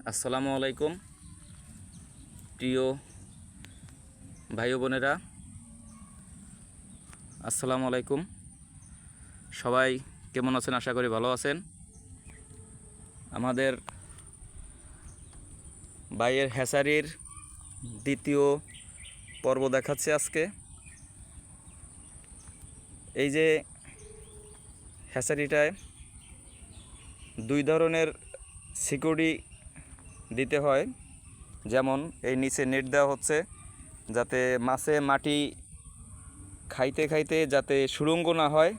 আসসালামু আলাইকুম প্রিয় ভাই ও বোনেরা, আসসালামু আলাইকুম। সবাই কেমন আছেন? আশা করি ভালো আছেন। আমাদের ভাইয়ের হ্যাচারির দ্বিতীয় পর্ব দেখাচ্ছে আজকে। এই যে হ্যাচারিটায় দুই ধরনের সিকিউরিটি দিতে হয়। যেমন এই নিচে নেট দেওয়া হচ্ছে যাতে মাছে মাটি খাইতে খাইতে যাতে সুড়ঙ্গ না হয়,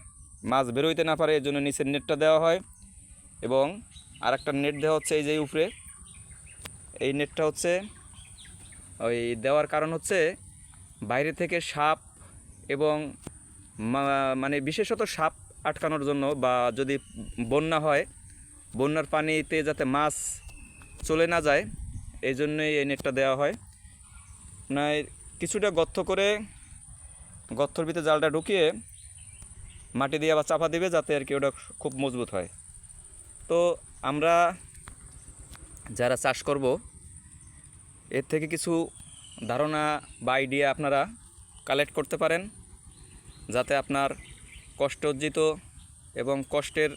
মাছ বেরোইতে না পারে, এর জন্য নিচের নেটটা দেওয়া হয়। এবং আরেকটা নেট দেওয়া হচ্ছে এই যে উপরে। এই নেটটা হচ্ছে ওই দেওয়ার কারণ হচ্ছে বাইরে থেকে সাপ এবং মানে বিশেষত সাপ আটকানোর জন্য, বা যদি বন্যা হয় বন্যার পানিতে যাতে মাছ চলে না যায়, এই জন্যই এই নেটটা দেওয়া হয়। কিছুটা গর্ত করে গর্তর ভিতরে জালটা ঢুকিয়ে মাটি দিয়ে আবার চাপা দিবে যাতে আর কি ওটা খুব মজবুত হয়। তো আমরা যারা চাষ করব এর থেকে কিছু ধারণা বা আইডিয়া আপনারা কালেক্ট করতে পারেন, যাতে আপনার কষ্ট অর্জিত এবং কষ্টের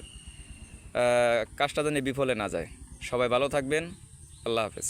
কাজটা যেন বিফলে না যায়। সবাই ভালো থাকবেন। আল্লাহ হাফেজ।